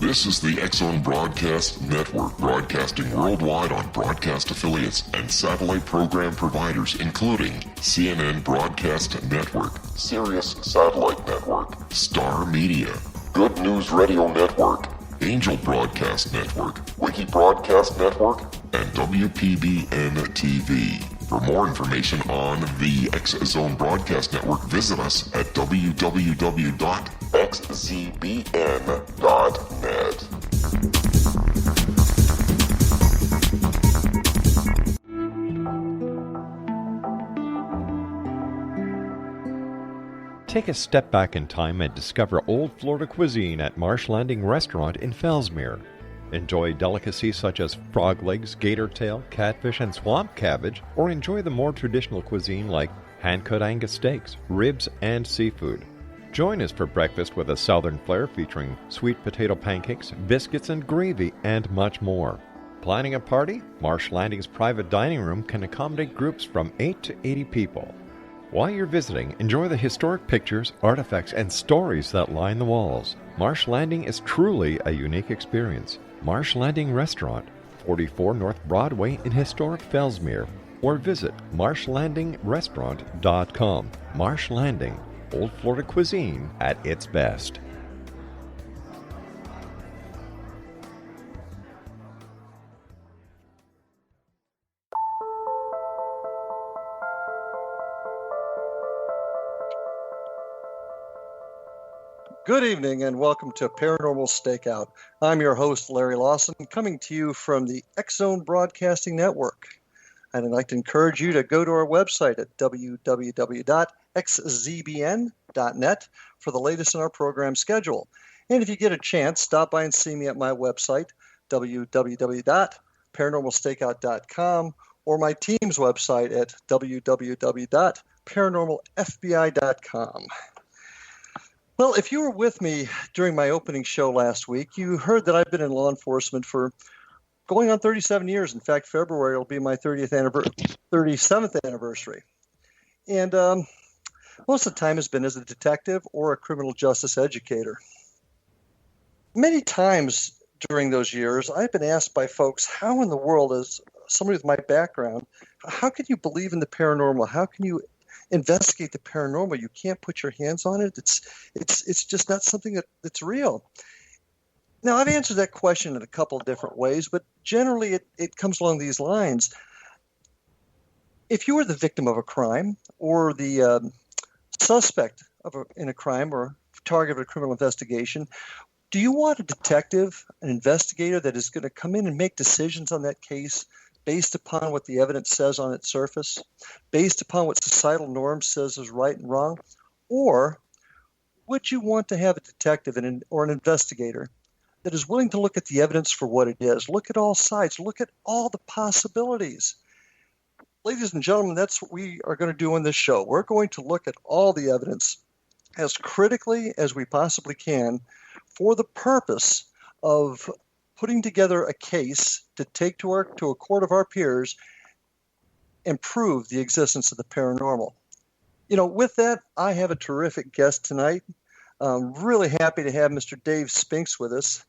This is the X-Zone Broadcast Network, broadcasting worldwide on broadcast affiliates and satellite program providers, including CNN Broadcast Network, Sirius Satellite Network, Star Media, Good News Radio Network, Angel Broadcast Network, Wiki Broadcast Network, and WPBN TV. For more information on the X-Zone Broadcast Network, visit us at www.xzbn.net. Take a step back in time and discover old Florida cuisine at Marsh Landing Restaurant in Fellsmere. Enjoy delicacies such as frog legs, gator tail, catfish, and swamp cabbage, or enjoy the more traditional cuisine like hand-cut Angus steaks, ribs, and seafood. Join us for breakfast with a southern flair featuring sweet potato pancakes, biscuits and gravy, and much more. Planning a party? Marsh Landing's private dining room can accommodate groups from 8 to 80 people. While you're visiting, enjoy the historic pictures, artifacts, and stories that line the walls. Marsh Landing is truly a unique experience. Marsh Landing Restaurant, 44 North Broadway in historic Fellsmere, or visit marshlandingrestaurant.com. Marsh Landing, old Florida cuisine at its best. Good evening and welcome to Paranormal Stakeout. I'm your host, Larry Lawson, coming to you from the X-Zone Broadcasting Network. And I'd like to encourage you to go to our website at www.xzbn.net for the latest in our program schedule. And if you get a chance, stop by and see me at my website, www.paranormalstakeout.com, or my team's website at www.paranormalfbi.com. Well, if you were with me during my opening show last week, you heard that I've been in law enforcement for going on 37 years. In fact, February will be my 37th anniversary. And most of the time has been as a detective or a criminal justice educator. Many times during those years, I've been asked by folks, how in the world, as somebody with my background, how can you believe in the paranormal? How can you investigate the paranormal? You can't put your hands on it. It's just not something that's real. Now, I've answered that question in a couple of different ways, but generally it comes along these lines. If you were the victim of a crime or the suspect in a crime or target of a criminal investigation, do you want a detective, an investigator that is going to come in and make decisions on that case based upon what the evidence says on its surface, based upon what societal norms says is right and wrong? Or would you want to have a detective or an investigator that is willing to look at the evidence for what it is, look at all sides, look at all the possibilities? Ladies and gentlemen, that's what we are going to do on this show. We're going to look at all the evidence as critically as we possibly can for the purpose of putting together a case to take to a court of our peers and prove the existence of the paranormal. You know, with that, I have a terrific guest tonight. I'm really happy to have Mr. Dave Spinks with us.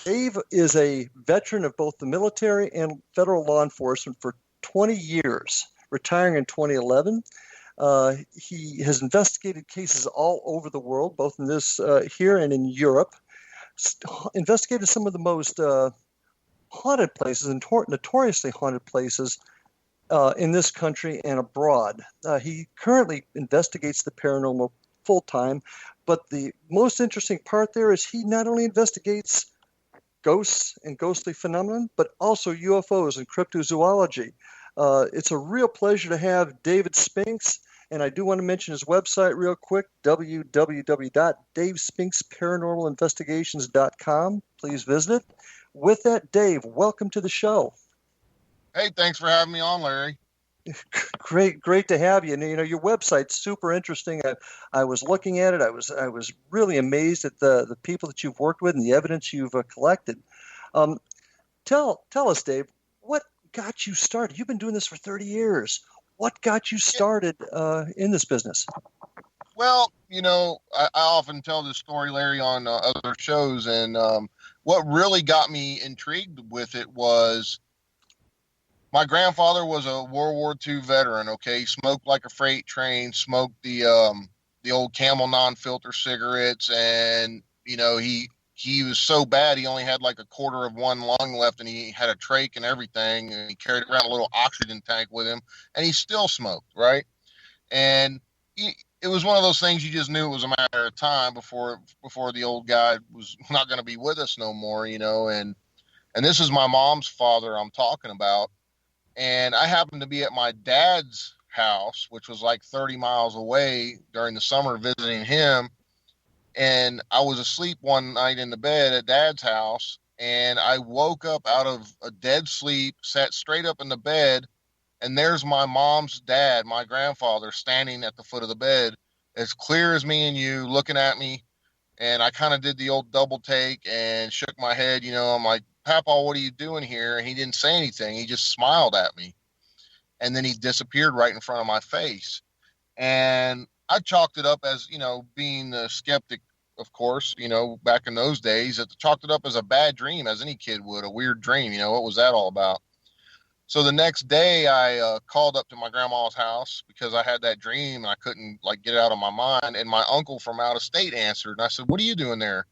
Dave is a veteran of both the military and federal law enforcement for 20 years, retiring in 2011. He has investigated cases all over the world, both in this here and in Europe. Investigated some of the most haunted places and notoriously haunted places in this country and abroad. He currently investigates the paranormal full-time, but the most interesting part there is he not only investigates ghosts and ghostly phenomenon, but also UFOs and cryptozoology. It's a real pleasure to have David Spinks. And I do want to mention his website real quick, www.davespinksparanormalinvestigations.com. Please visit it. With that, Dave, welcome to the show. Hey, thanks for having me on, Larry. Great to have you. And, you know, your website's super interesting. I was looking at it. I was really amazed at the people that you've worked with and the evidence you've collected. Tell us, Dave, what got you started? You've been doing this for 30 years. What got you started in this business? Well, you know, I often tell this story, Larry, on other shows, and what really got me intrigued with it was my grandfather was a World War II veteran. Okay, he smoked like a freight train, smoked the old Camel non-filter cigarettes, and he was so bad he only had like a quarter of one lung left, and he had a trach and everything, and he carried around a little oxygen tank with him, and he still smoked, right? And it was one of those things you just knew it was a matter of time before the old guy was not going to be with us no more, and this is my mom's father I'm talking about. And I happened to be at my dad's house, which was like 30 miles away during the summer visiting him. And I was asleep one night in the bed at Dad's house, and I woke up out of a dead sleep, sat straight up in the bed, and there's my mom's dad, my grandfather, standing at the foot of the bed, as clear as me and you, looking at me. And I kind of did the old double take and shook my head. I'm like, Papa, what are you doing here? And he didn't say anything. He just smiled at me. And then he disappeared right in front of my face. And I chalked it up as, being the skeptic, of course, back in those days, chalked it up as a bad dream, as any kid would, a weird dream. What was that all about? So the next day I called up to my grandma's house because I had that dream and I couldn't get it out of my mind. And my uncle from out of state answered. And I said, what are you doing there?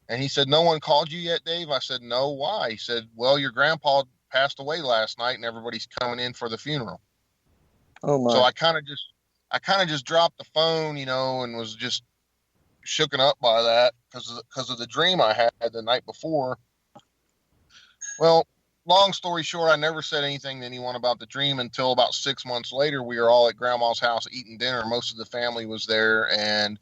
And he said, no one called you yet, Dave? I said, no, why? He said, well, your grandpa passed away last night and everybody's coming in for the funeral. Oh my. So I kind of just dropped the phone, and was just shooken up by that because of the dream I had the night before. Well, long story short, I never said anything to anyone about the dream until about 6 months later. We were all at Grandma's house eating dinner. Most of the family was there, and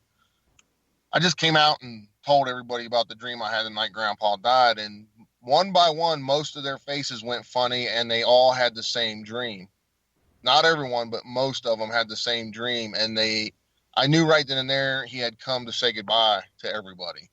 I just came out and told everybody about the dream I had the night Grandpa died, and one by one, most of their faces went funny, and they all had the same dream. Not everyone, but most of them had the same dream, and I knew right then and there he had come to say goodbye to everybody.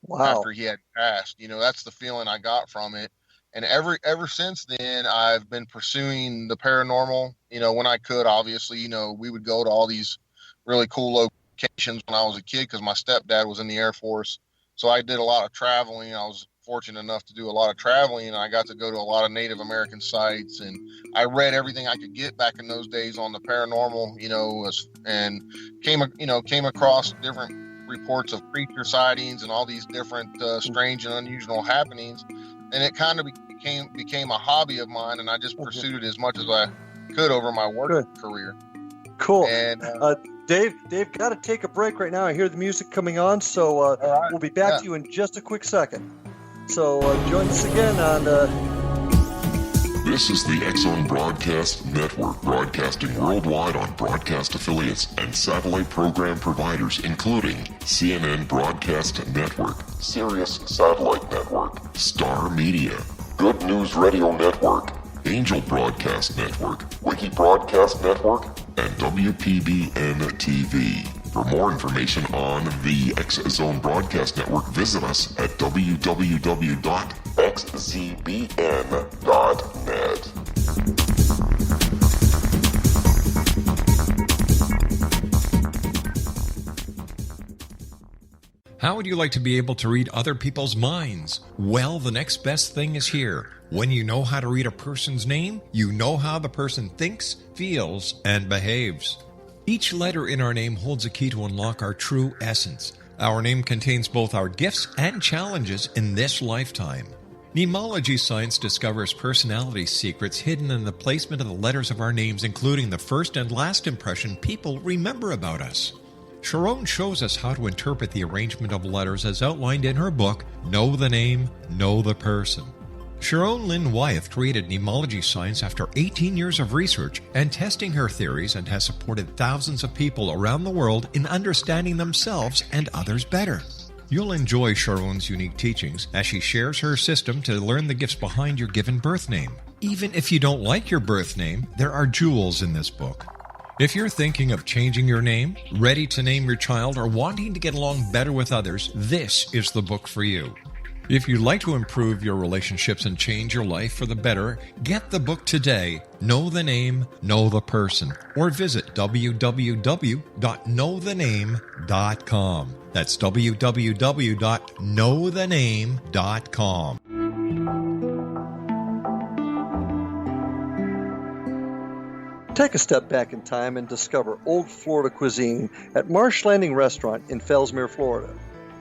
Wow. After he had passed. That's the feeling I got from it. And ever since then, I've been pursuing the paranormal, when I could. Obviously, we would go to all these really cool locations when I was a kid because my stepdad was in the Air Force. So I did a lot of traveling. I was fortunate enough to do a lot of traveling, and I got to go to a lot of Native American sites, and I read everything I could get back in those days on the paranormal, and came across different reports of creature sightings and all these different strange and unusual happenings, and it kind of became a hobby of mine, and I just pursued it as much as I could over my work career. Cool. And Dave, got to take a break right now. I hear the music coming on, so right. We'll be back to you in just a quick second. So join us again on... This is the X-Zone Broadcast Network, broadcasting worldwide on broadcast affiliates and satellite program providers, including CNN Broadcast Network, Sirius Satellite Network, Star Media, Good News Radio Network, Angel Broadcast Network, Wiki Broadcast Network, and WPBN TV. For more information on the X-Zone Broadcast Network, visit us at www.xzbn.net. How would you like to be able to read other people's minds? Well, the next best thing is here. When you know how to read a person's name, you know how the person thinks, feels, and behaves. Each letter in our name holds a key to unlock our true essence. Our name contains both our gifts and challenges in this lifetime. Mnemology science discovers personality secrets hidden in the placement of the letters of our names, including the first and last impression people remember about us. Sharon shows us how to interpret the arrangement of letters as outlined in her book, Know the Name, Know the Person. Sharon Lynn Wyeth created mnemology science after 18 years of research and testing her theories, and has supported thousands of people around the world in understanding themselves and others better. You'll enjoy Sharon's unique teachings as she shares her system to learn the gifts behind your given birth name. Even if you don't like your birth name, there are jewels in this book. If you're thinking of changing your name, ready to name your child, or wanting to get along better with others, this is the book for you. If you'd like to improve your relationships and change your life for the better, get the book today, Know the Name, Know the Person, or visit www.knowthename.com. That's www.knowthename.com. Take a step back in time and discover old Florida cuisine at Marsh Landing Restaurant in Fellsmere, Florida.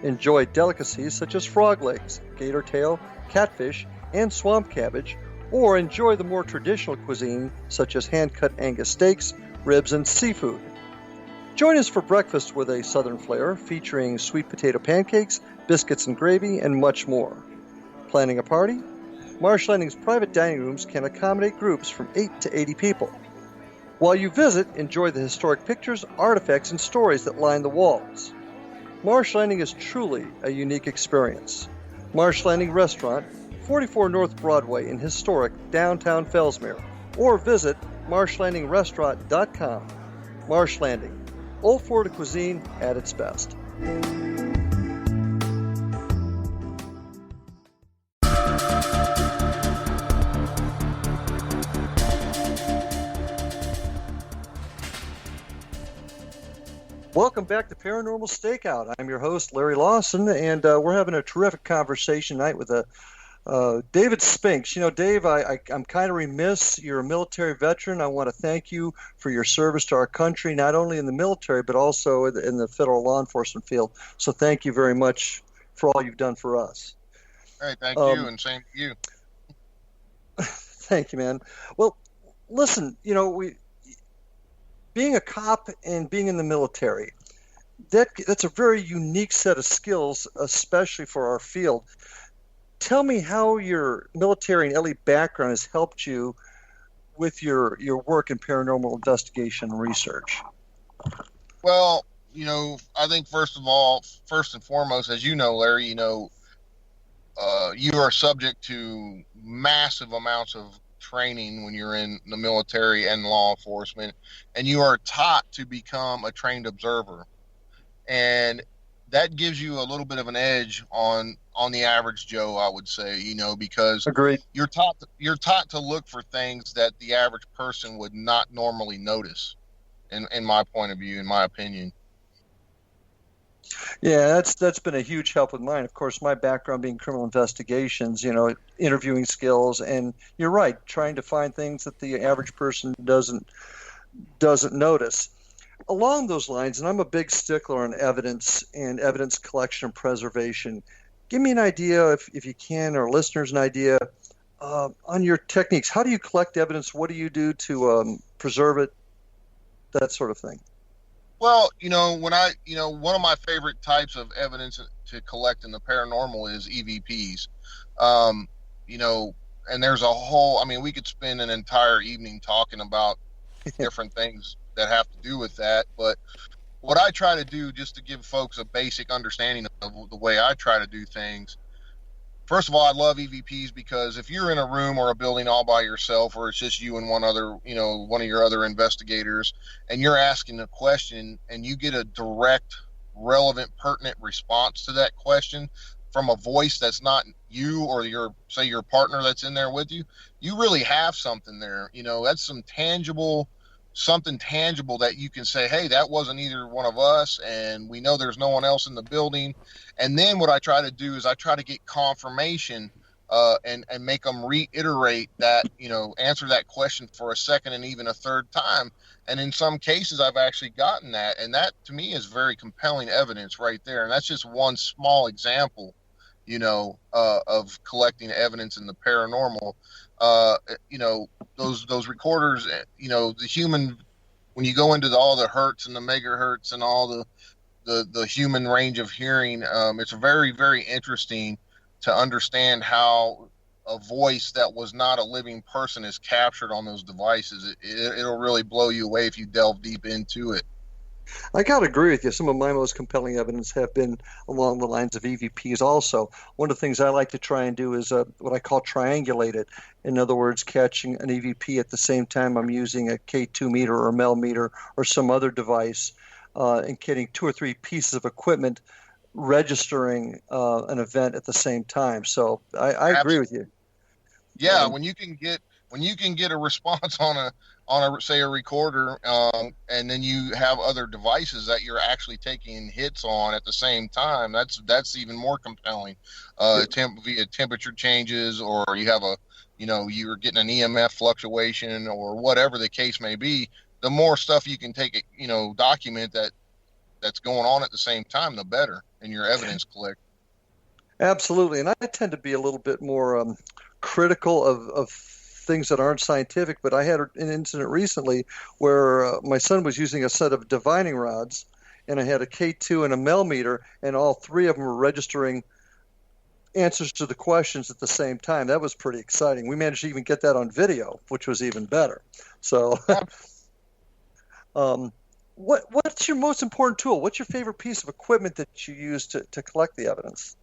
Enjoy delicacies such as frog legs, gator tail, catfish, and swamp cabbage, or enjoy the more traditional cuisine such as hand-cut Angus steaks, ribs, and seafood. Join us for breakfast with a southern flair featuring sweet potato pancakes, biscuits and gravy, and much more. Planning a party? Marsh Landing's private dining rooms can accommodate groups from 8 to 80 people. While you visit, enjoy the historic pictures, artifacts, and stories that line the walls. Marsh Landing is truly a unique experience. Marsh Landing Restaurant, 44 North Broadway in historic downtown Fellsmere, or visit marshlandingrestaurant.com. Marsh Landing, old Florida cuisine at its best. Welcome back to Paranormal Stakeout. I'm your host, Larry Lawson, and we're having a terrific conversation tonight with David Spinks. You know, Dave, I'm kind of remiss. You're a military veteran. I want to thank you for your service to our country, not only in the military, but also in the federal law enforcement field. So thank you very much for all you've done for us. Hey, thank you, and same to you. Thank you, man. Well, listen, you know, being a cop and being in the military, that's a very unique set of skills, especially for our field. Tell me how your military and LE background has helped you with your work in paranormal investigation and research. Well, you know, I think first and foremost, as you know, Larry, you know, you are subject to massive amounts of training when you're in the military and law enforcement, and you are taught to become a trained observer, and that gives you a little bit of an edge on the average Joe, I would say, you know, because Agreed. You're taught to look for things that the average person would not normally notice, in my point of view, in my opinion. Yeah, that's been a huge help with mine. Of course, my background being criminal investigations, you know, interviewing skills, and you're right, trying to find things that the average person doesn't notice. Along those lines, and I'm a big stickler on evidence and evidence collection and preservation. Give me an idea, if you can, or listeners an idea on your techniques. How do you collect evidence? What do you do to preserve it? That sort of thing. Well, you know, one of my favorite types of evidence to collect in the paranormal is EVPs. You know, and there's a whole, I mean, we could spend an entire evening talking about different things that have to do with that. But what I try to do, just to give folks a basic understanding of the way I try to do things, first of all, I love EVPs because if you're in a room or a building all by yourself, or it's just you and one of your other investigators, and you're asking a question and you get a direct, relevant, pertinent response to that question from a voice that's not you or your partner that's in there with you, you really have something there. You know, that's something tangible that you can say, hey, that wasn't either one of us, and we know there's no one else in the building. And then what I try to do is I try to get confirmation and make them reiterate that, you know, answer that question for a second and even a third time. And in some cases, I've actually gotten that. And that, to me, is very compelling evidence right there. And that's just one small example, you know, of collecting evidence in the paranormal. You know, those recorders, you know, the human, when you go into all the hertz and the megahertz and all the human range of hearing, it's very, very interesting to understand how a voice that was not a living person is captured on those devices. It'll really blow you away if you delve deep into it. I got to agree with you. Some of my most compelling evidence have been along the lines of EVPs also. One of the things I like to try and do is what I call triangulate it. In other words, catching an EVP at the same time I'm using a K2 meter or a Mel meter or some other device, and getting two or three pieces of equipment registering an event at the same time. So I agree with you. Yeah, when you can get a response on a say a recorder, and then you have other devices that you're actually taking hits on at the same time, that's even more compelling. Via temperature changes, or you have you're getting an EMF fluctuation, or whatever the case may be. The more stuff you can take, document that's going on at the same time, the better in your evidence collect. Absolutely, and I tend to be a little bit more critical of things that aren't scientific, but I had an incident recently where my son was using a set of divining rods, and I had a K2 and a Mel meter, and all three of them were registering answers to the questions at the same time. That was pretty exciting. We managed to even get that on video, which was even better. So what's your most important tool? What's your favorite piece of equipment that you use to collect the evidence?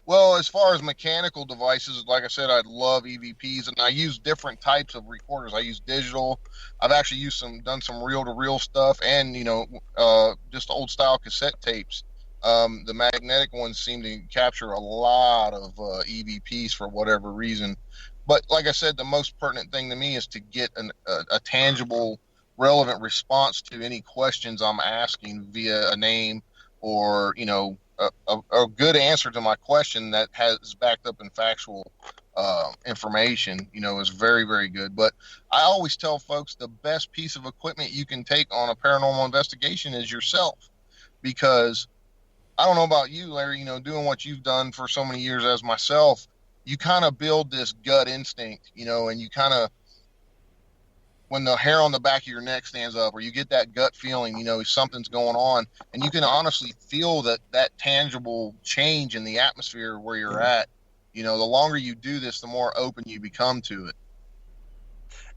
Well, as far as mechanical devices, like I said, I love EVPs, and I use different types of recorders. I use digital. I've actually done some reel-to-reel stuff, and just old style cassette tapes. The magnetic ones seem to capture a lot of EVPs for whatever reason. But like I said, the most pertinent thing to me is to get a tangible, relevant response to any questions I'm asking via a name, or a good answer to my question that has backed up in factual information, is very, very good. But I always tell folks the best piece of equipment you can take on a paranormal investigation is yourself, because I don't know about you, Larry, doing what you've done for so many years as myself, you kind of build this gut instinct, and you kind of, when the hair on the back of your neck stands up, or you get that gut feeling, something's going on, and you can honestly feel that tangible change in the atmosphere where you're at. The longer you do this, the more open you become to it.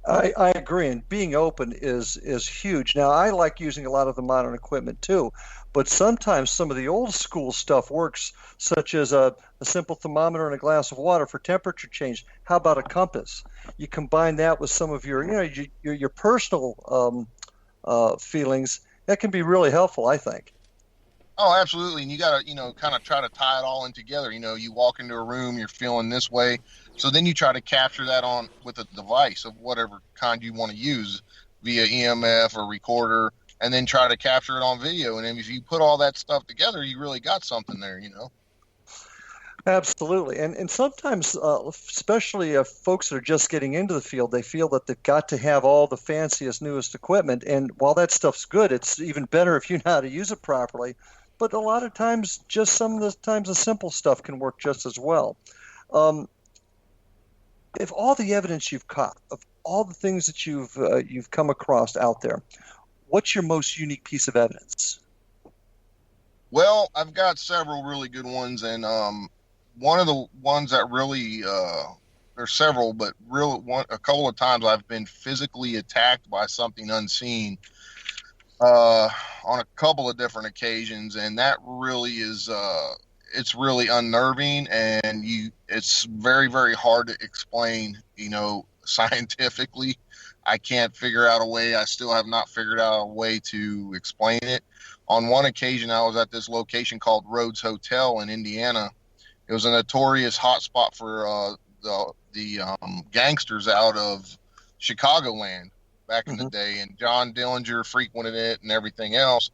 I agree, and being open is huge. Now, I like using a lot of the modern equipment too, but sometimes some of the old school stuff works, such as a simple thermometer and a glass of water for temperature change. How about a compass? You combine that with some of your personal feelings. That can be really helpful, I think. Oh, absolutely. And you got to, kind of try to tie it all in together. You walk into a room, you're feeling this way. So then you try to capture that on with a device of whatever kind you want to use via EMF or recorder, and then try to capture it on video. And if you put all that stuff together, you really got something there, Absolutely. And sometimes, especially folks that are just getting into the field, they feel that they've got to have all the fanciest, newest equipment. And while that stuff's good, it's even better if you know how to use it properly. But a lot of times, just some of the times, the simple stuff can work just as well. If all the evidence you've caught, of all the things that you've come across out there, what's your most unique piece of evidence? Well, I've got several really good ones, and one of the ones that really there's several, but a couple of times I've been physically attacked by something unseen on a couple of different occasions, and that really is it's really unnerving, and it's very, very hard to explain, scientifically. I can't figure out a way. I still have not figured out a way to explain it. On one occasion, I was at this location called Rhodes Hotel in Indiana. It was a notorious hotspot for the gangsters out of Chicagoland back in the day, and John Dillinger frequented it and everything else.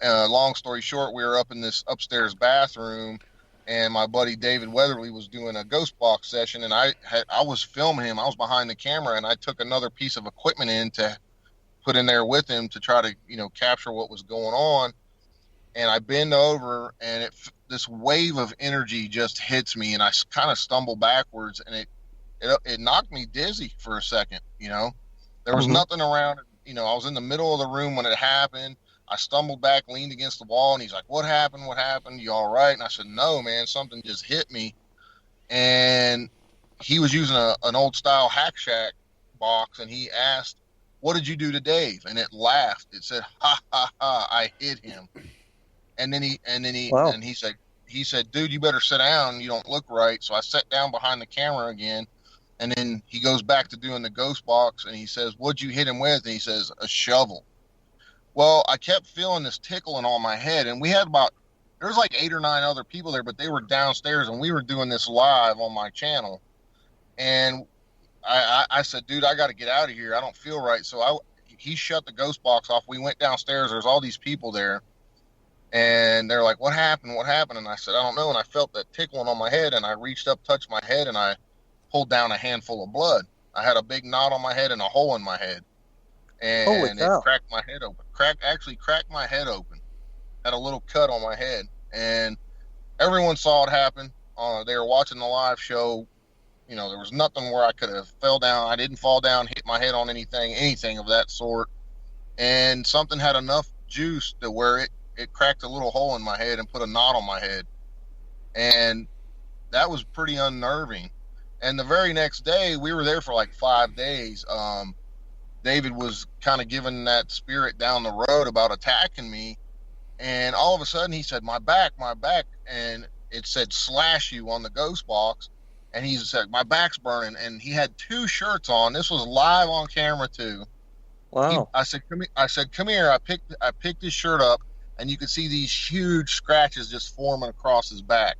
Long story short, we were up in this upstairs bathroom, and my buddy David Weatherly was doing a ghost box session, and I was filming him. I was behind the camera, and I took another piece of equipment in to put in there with him to try to capture what was going on. And I bend over, and this wave of energy just hits me, and I kind of stumble backwards, and it knocked me dizzy for a second. There was nothing around. I was in the middle of the room when it happened. I stumbled back, leaned against the wall, and he's like, "What happened? What happened? You all right?" And I said, "No, man, something just hit me." And he was using an old style Hack Shack box, and he asked, "What did you do to Dave?" And it laughed. It said, "Ha ha ha! I hit him." And then he said, "Dude, you better sit down. You don't look right." So I sat down behind the camera again, and then he goes back to doing the ghost box, and he says, "What'd you hit him with?" And he says, "A shovel." Well, I kept feeling this tickling on my head, and we had about there was like 8 or 9 other people there, but they were downstairs, and we were doing this live on my channel. And I said, dude, I got to get out of here. I don't feel right. So he shut the ghost box off. We went downstairs. There's all these people there. And they're like, what happened? What happened? And I said, I don't know. And I felt that tickling on my head, and I reached up, touched my head, and I pulled down a handful of blood. I had a big knot on my head and a hole in my head. And it cracked my head open. Actually cracked my head open. Had a little cut on my head. And everyone saw it happen. They were watching the live show. You know, there was nothing where I could have fell down. I didn't fall down, hit my head on anything of that sort. And something had enough juice to where it cracked a little hole in my head and put a knot on my head. And that was pretty unnerving. And the very next day, we were there for like 5 days. David was kind of giving that spirit down the road about attacking me. And all of a sudden he said, my back. And it said slash you on the ghost box. And he said, my back's burning. And he had 2 shirts on. This was live on camera too. Wow. I said, come here. I picked his shirt up, and you could see these huge scratches just forming across his back.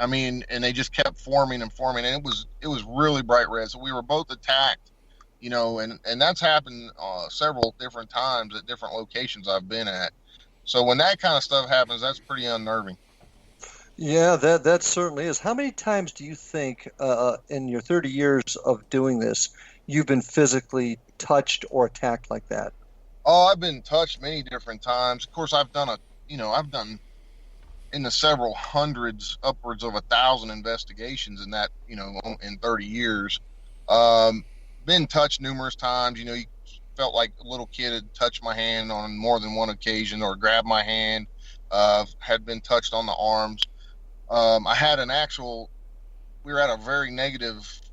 I mean, and they just kept forming and forming, and it was really bright red. So we were both attacked, you know, and that's happened several different times at different locations I've been at. So when that kind of stuff happens, that's pretty unnerving. Yeah, that certainly is. How many times do you think in your 30 years of doing this, you've been physically touched or attacked like that? Oh, I've been touched many different times. Of course, I've done in the several hundreds, upwards of 1,000 investigations in that, you know, in 30 years. Been touched numerous times. You know, you felt like a little kid had touched my hand on more than one occasion, or grabbed my hand. Had been touched on the arms. I had we were at a very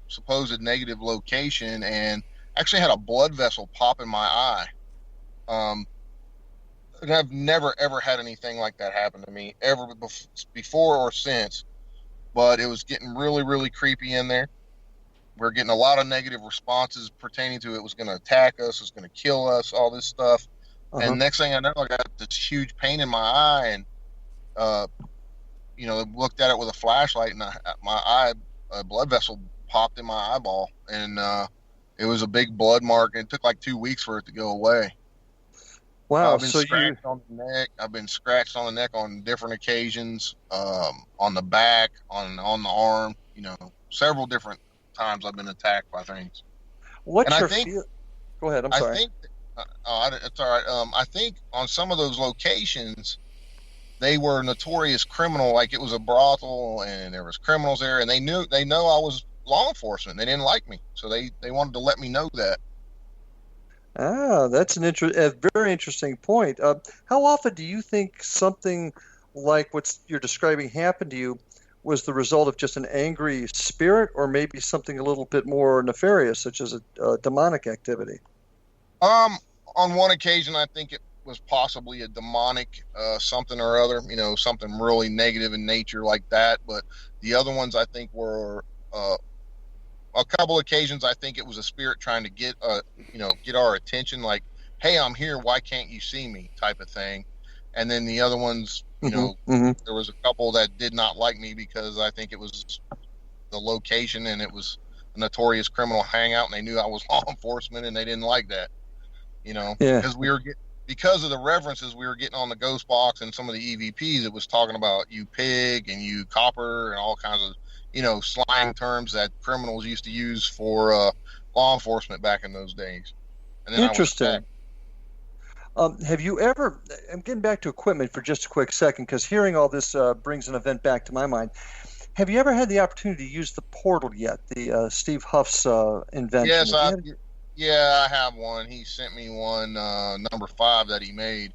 supposed negative location, and actually had a blood vessel pop in my eye. And I've never ever had anything like that happen to me ever before or since, but it was getting really, really creepy in there. We're getting a lot of negative responses pertaining to it was going to attack us, it was going to kill us, all this stuff. And next thing I know, I got this huge pain in my eye, and you know, looked at it with a flashlight, and a blood vessel popped in my eyeball, and it was a big blood mark, and it took like 2 weeks for it to go away. Wow. I've been scratched on the neck. I've been scratched on the neck on different occasions, on the back, on the arm, you know, several different times I've been attacked by things. Go ahead. I'm sorry. It's all right. I think on some of those locations, they were notorious criminal, like it was a brothel and there was criminals there, and they know I was law enforcement. They didn't like me, so they wanted to let me know that. Ah, that's a very interesting point. How often do you think something like what you're describing happened to you was the result of just an angry spirit, or maybe something a little bit more nefarious, such as a demonic activity? On one occasion, I think it was possibly a demonic something or other, you know, something really negative in nature like that. But the other ones, I think, were a couple occasions, I think it was a spirit trying to get our attention, like, hey, I'm here, why can't you see me, type of thing. And then the other ones, you know, there was a couple that did not like me because I think it was the location, and it was a notorious criminal hangout, and they knew I was law enforcement, and they didn't like that, you know, because of the references we were getting on the ghost box and some of the EVPs. It was talking about you pig and you copper and all kinds of, you know, slang terms that criminals used to use for law enforcement back in those days. And then interesting. Have you ever, I'm getting back to equipment for just a quick second, because hearing all this brings an event back to my mind. Have you ever had the opportunity to use the portal yet, the Steve Huff's invention? Yes, I have one. He sent me one, number 5 that he made.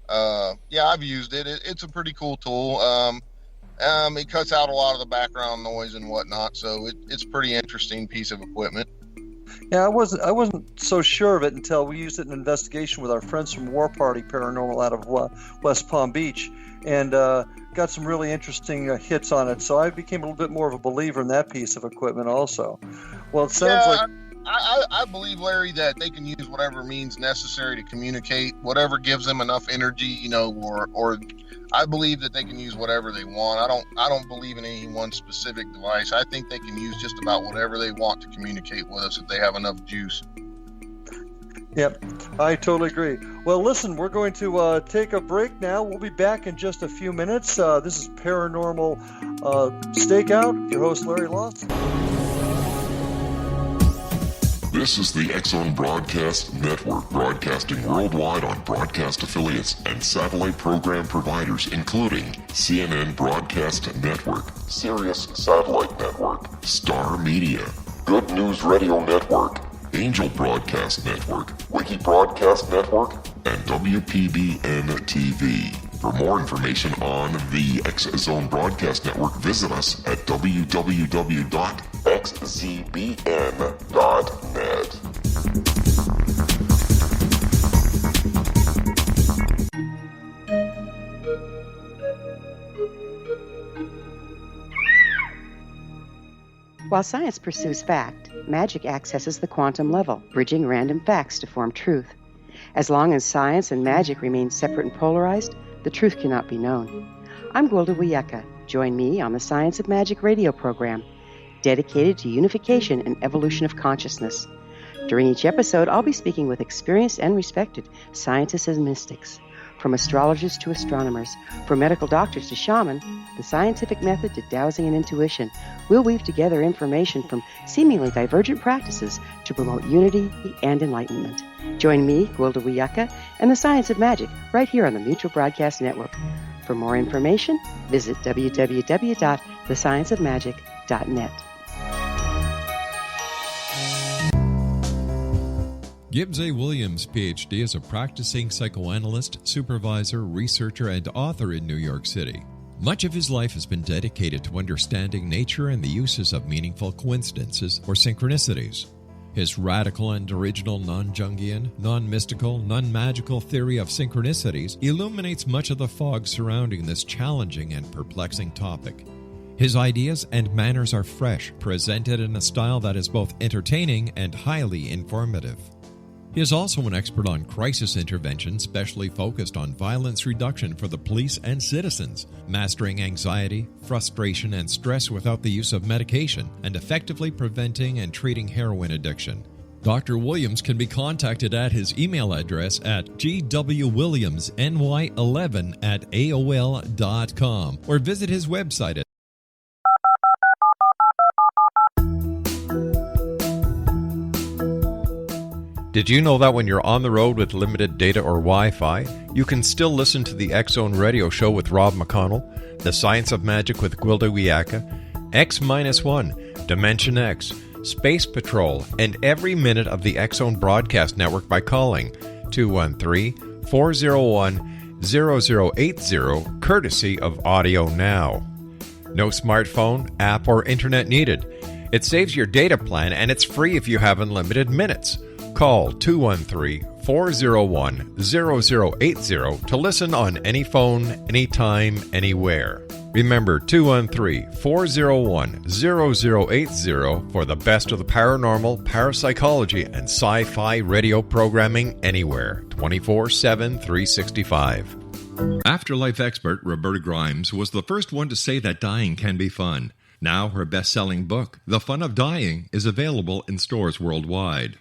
Yeah, I've used it. It's a pretty cool tool. It cuts out a lot of the background noise and whatnot, so it's a pretty interesting piece of equipment. Yeah, I wasn't so sure of it until we used it in an investigation with our friends from War Party Paranormal out of West Palm Beach, and got some really interesting hits on it. So I became a little bit more of a believer in that piece of equipment also. Well, it sounds like... I believe, Larry, that they can use whatever means necessary to communicate, whatever gives them enough energy, you know, or I believe that they can use whatever they want. I don't believe in any one specific device. I think they can use just about whatever they want to communicate with us if they have enough juice. Yep, I totally agree. Well, listen, we're going to take a break now. We'll be back in just a few minutes. This is Paranormal Stakeout. Your host, Larry Lawson. This is the X-Zone Broadcast Network, broadcasting worldwide on broadcast affiliates and satellite program providers, including CNN Broadcast Network, Sirius Satellite Network, Star Media, Good News Radio Network, Angel Broadcast Network, Wiki Broadcast Network, and WPBN TV. For more information on the X-Zone Broadcast Network, visit us at www.xzbn.net. While science pursues fact, magic accesses the quantum level, bridging random facts to form truth. As long as science and magic remain separate and polarized, the truth cannot be known. I'm Gwilda Wiyaka. Join me on the Science of Magic radio program, dedicated to unification and evolution of consciousness. During each episode, I'll be speaking with experienced and respected scientists and mystics. From astrologers to astronomers, from medical doctors to shaman, the scientific method to dowsing and intuition, we'll weave together information from seemingly divergent practices to promote unity and enlightenment. Join me, Gwilda Wiyaka, and the Science of Magic right here on the Mutual Broadcast Network. For more information, visit www.thescienceofmagic.net. Gibbs A. Williams, Ph.D., is a practicing psychoanalyst, supervisor, researcher, and author in New York City. Much of his life has been dedicated to understanding nature and the uses of meaningful coincidences or synchronicities. His radical and original non-Jungian, non-mystical, non-magical theory of synchronicities illuminates much of the fog surrounding this challenging and perplexing topic. His ideas and manners are fresh, presented in a style that is both entertaining and highly informative. He is also an expert on crisis intervention, specially focused on violence reduction for the police and citizens, mastering anxiety, frustration, and stress without the use of medication, and effectively preventing and treating heroin addiction. Dr. Williams can be contacted at his email address at gwwilliamsny11@aol.com or visit his website at Did you know that when you're on the road with limited data or Wi-Fi, you can still listen to the X-Zone Radio Show with Rob McConnell, The Science of Magic with Gwilda Wiyaka, X-1, Dimension X, Space Patrol, and every minute of the X-Zone Broadcast Network by calling 213-401-0080, courtesy of Audio Now. No smartphone, app, or internet needed. It saves your data plan, and it's free if you have unlimited minutes. Call 213-401-0080 to listen on any phone, anytime, anywhere. Remember 213-401-0080 for the best of the paranormal, parapsychology, and sci-fi radio programming anywhere, 24/7, 365. Afterlife expert Roberta Grimes was the first one to say that dying can be fun. Now her best-selling book, The Fun of Dying, is available in stores worldwide.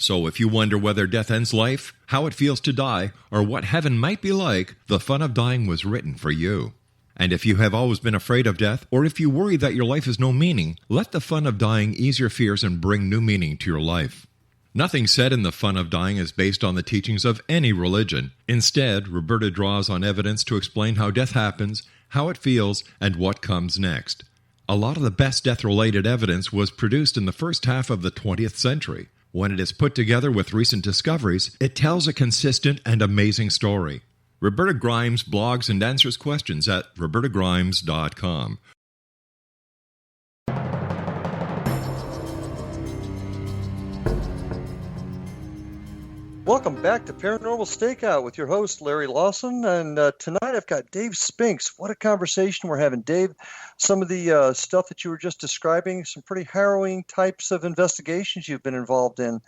So if you wonder whether death ends life, how it feels to die, or what heaven might be like, The Fun of Dying was written for you. And if you have always been afraid of death, or if you worry that your life has no meaning, let The Fun of Dying ease your fears and bring new meaning to your life. Nothing said in The Fun of Dying is based on the teachings of any religion. Instead, Roberta draws on evidence to explain how death happens, how it feels, and what comes next. A lot of the best death-related evidence was produced in the first half of the 20th century. When it is put together with recent discoveries, it tells a consistent and amazing story. Roberta Grimes blogs and answers questions at robertagrimes.com. Welcome back to Paranormal Stakeout with your host, Larry Lawson. And tonight I've got Dave Spinks. What a conversation we're having. Dave, some of the stuff that you were just describing, some pretty harrowing types of investigations you've been involved in.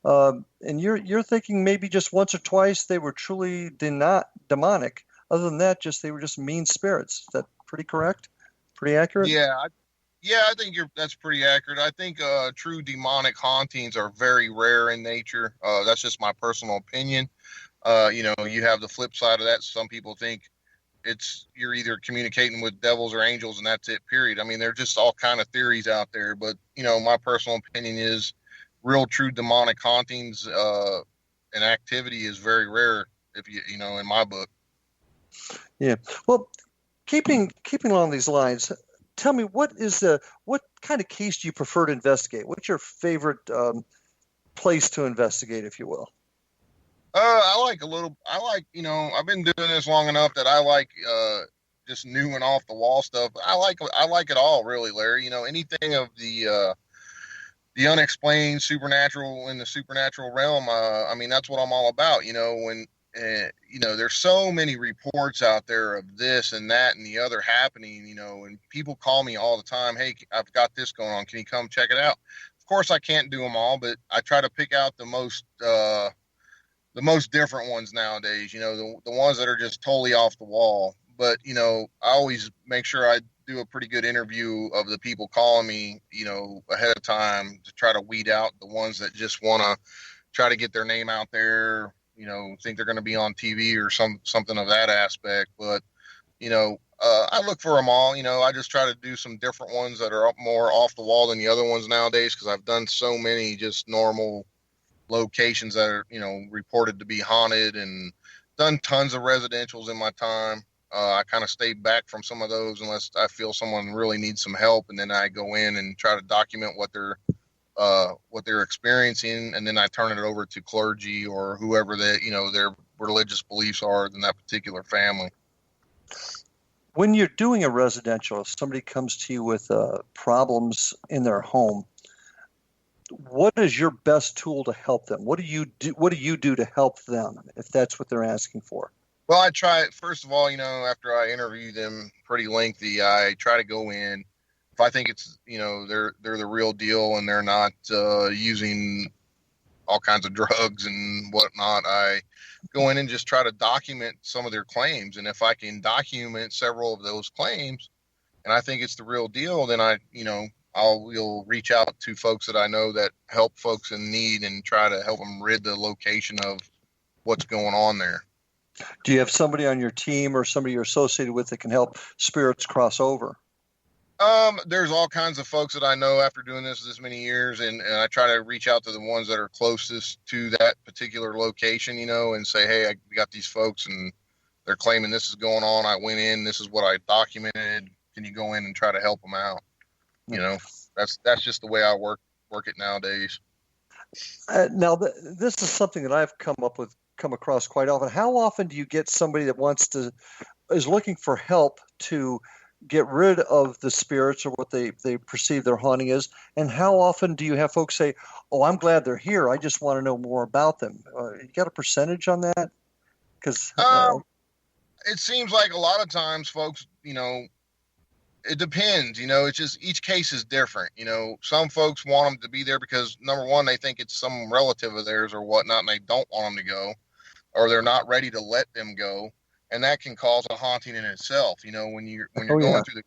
And you're thinking maybe just once or twice they were truly demonic. other than that, they were just mean spirits. Is that pretty correct? Pretty accurate? Yeah, I think that's pretty accurate. I think true demonic hauntings are very rare in nature. That's just my personal opinion. You have the flip side of that. Some people think you're either communicating with devils or angels and that's it, period. I mean, there are just all kind of theories out there, but my personal opinion is real true demonic hauntings and activity is very rare if in my book. Yeah. Well, keeping along these lines, tell me what kind of case do you prefer to investigate? What's your favorite place to investigate, if you will? I've been doing this long enough that I like just new and off the wall stuff. I like it all, really, Larry. Anything of the unexplained, supernatural, in the supernatural realm. That's what I'm all about. There's so many reports out there of this and that and the other happening. And people call me all the time. Hey, I've got this going on. Can you come check it out? Of course, I can't do them all, but I try to pick out the most different ones nowadays, the ones that are just totally off the wall. But, I always make sure I do a pretty good interview of the people calling me, ahead of time to try to weed out the ones that just want to try to get their name out there, think they're going to be on TV or something of that aspect. But, I look for them all. I just try to do some different ones that are more off the wall than the other ones nowadays, because I've done so many just normal locations that are reported to be haunted, and done tons of residentials in my time. I kind of stay back from some of those unless I feel someone really needs some help, and then I go in and try to document what they're experiencing, and then I turn it over to clergy or whoever that their religious beliefs are in that particular family. When you're doing a residential, if somebody comes to you with problems in their home, what is your best tool to help them? What do you do to help them if that's what they're asking for? Well, I try, first of all, after I interview them pretty lengthy, I try to go in. If I think it's, they're the real deal and they're not using all kinds of drugs and whatnot, I go in and just try to document some of their claims. And if I can document several of those claims and I think it's the real deal, then we'll reach out to folks that I know that help folks in need and try to help them rid the location of what's going on there. Do you have somebody on your team or somebody you're associated with that can help spirits cross over? There's all kinds of folks that I know after doing this many years, and I try to reach out to the ones that are closest to that particular location, and say, hey, I got these folks and they're claiming this is going on. I went in, this is what I documented. Can you go in and try to help them out? That's just the way I work it nowadays. Now, this is something that I've come across quite often. How often do you get somebody that is looking for help to get rid of the spirits or what they perceive their haunting is? And how often do you have folks say, oh, I'm glad they're here, I just want to know more about them? You got a percentage on that? Because it seems like a lot of times folks, it depends, it's just each case is different. Some folks want them to be there because, number one, they think it's some relative of theirs or whatnot, and they don't want them to go, or they're not ready to let them go. And that can cause a haunting in itself. When you're going through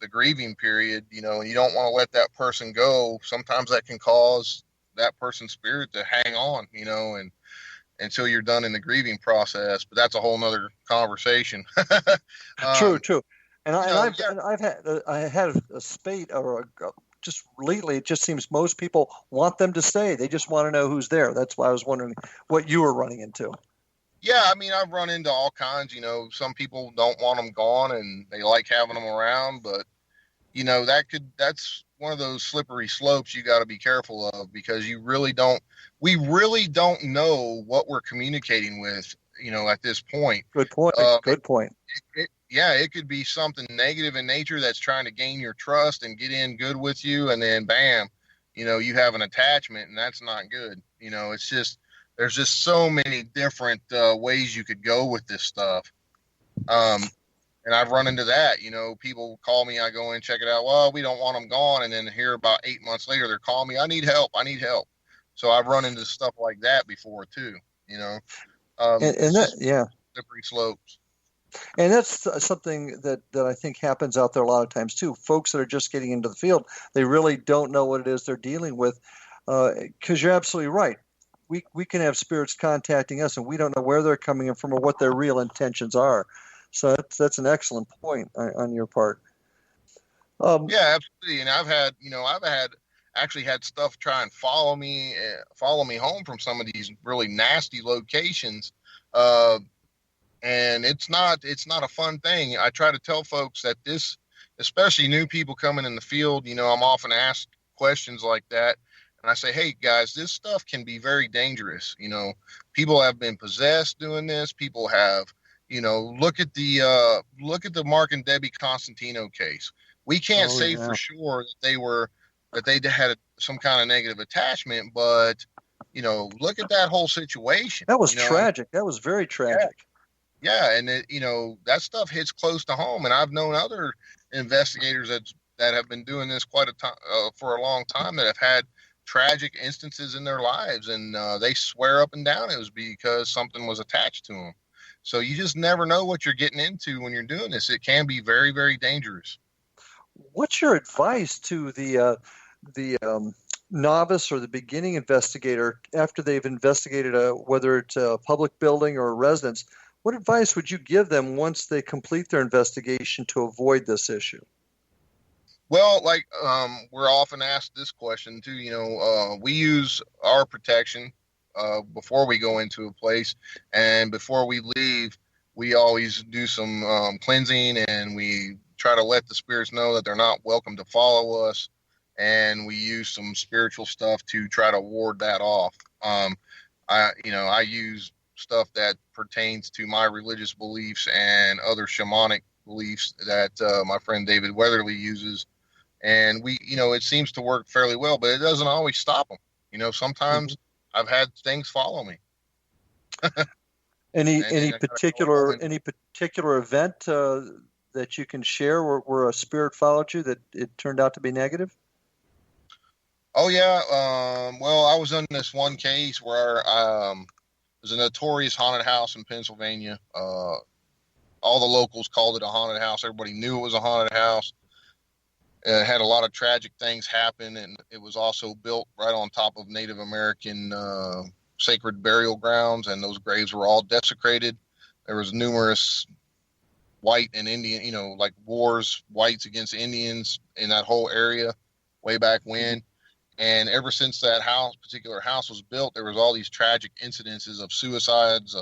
the grieving period, and you don't want to let that person go, sometimes that can cause that person's spirit to hang on, and until you're done in the grieving process. But that's a whole nother conversation. True. And I had a spate, or just lately, it just seems most people want them to stay. They just want to know who's there. That's why I was wondering what you were running into. Yeah, I've run into all kinds. Some people don't want them gone and they like having them around, but that's one of those slippery slopes you got to be careful of, because we really don't know what we're communicating with, at this point. Good point. Good point. It could be something negative in nature that's trying to gain your trust and get in good with you, and then bam, you have an attachment, and that's not good. It's just, there's just so many different ways you could go with this stuff. And I've run into that. People call me, I go in, check it out. Well, we don't want them gone. And then here about 8 months later, they're calling me, I need help. So I've run into stuff like that before too, and that, yeah. Slippery slopes. And that's something that I think happens out there a lot of times too. Folks that are just getting into the field, they really don't know what it is they're dealing with. Because you're absolutely right. We can have spirits contacting us, and we don't know where they're coming in from or what their real intentions are. So that's an excellent point on your part. Yeah, absolutely. And I've actually had stuff try and follow me home from some of these really nasty locations. And it's not a fun thing. I try to tell folks that this, especially new people coming in the field, I'm often asked questions like that. And I say, hey guys, this stuff can be very dangerous. People have been possessed doing this. People have, look at the Mark and Debbie Constantino case. We can't say for sure that they had some kind of negative attachment, but look at that whole situation. That was tragic. That was very tragic. Yeah, and that stuff hits close to home. And I've known other investigators that have been doing this quite a time for a long time that have had tragic instances in their lives, and they swear up and down it was because something was attached to them. So you just never know what you're getting into when you're doing this. It can be very, very dangerous. What's your advice to the novice or the beginning investigator after they've investigated whether it's a public building or a residence? What advice would you give them once they complete their investigation to avoid this issue? Well, we're often asked this question too. We use our protection before we go into a place, and before we leave, we always do some cleansing, and we try to let the spirits know that they're not welcome to follow us, and we use some spiritual stuff to try to ward that off. I use stuff that pertains to my religious beliefs and other shamanic beliefs that my friend David Weatherly uses. And it seems to work fairly well, but it doesn't always stop them. Sometimes I've had things follow me. Any particular event that you can share where a spirit followed you that it turned out to be negative? Oh yeah. Well, I was in this one case where it was a notorious haunted house in Pennsylvania. All the locals called it a haunted house. Everybody knew it was a haunted house. It had a lot of tragic things happen, and it was also built right on top of Native American sacred burial grounds, and those graves were all desecrated. There was numerous white and Indian, wars, whites against Indians in that whole area way back when. And ever since that particular house was built, there was all these tragic incidences of suicides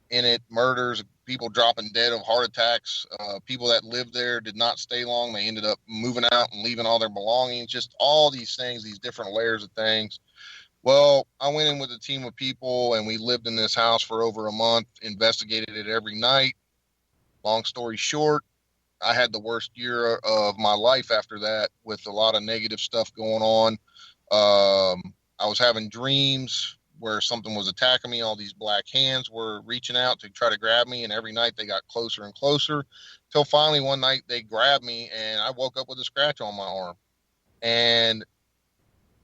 in it, murders, people dropping dead of heart attacks. People that lived there did not stay long. They ended up moving out and leaving all their belongings, just all these things, these different layers of things. Well, I went in with a team of people, and we lived in this house for over a month, investigated it every night. Long story short, I had the worst year of my life after that, with a lot of negative stuff going on. I was having dreams where something was attacking me. All these black hands were reaching out to try to grab me, and every night they got closer and closer, till finally one night they grabbed me, and I woke up with a scratch on my arm, and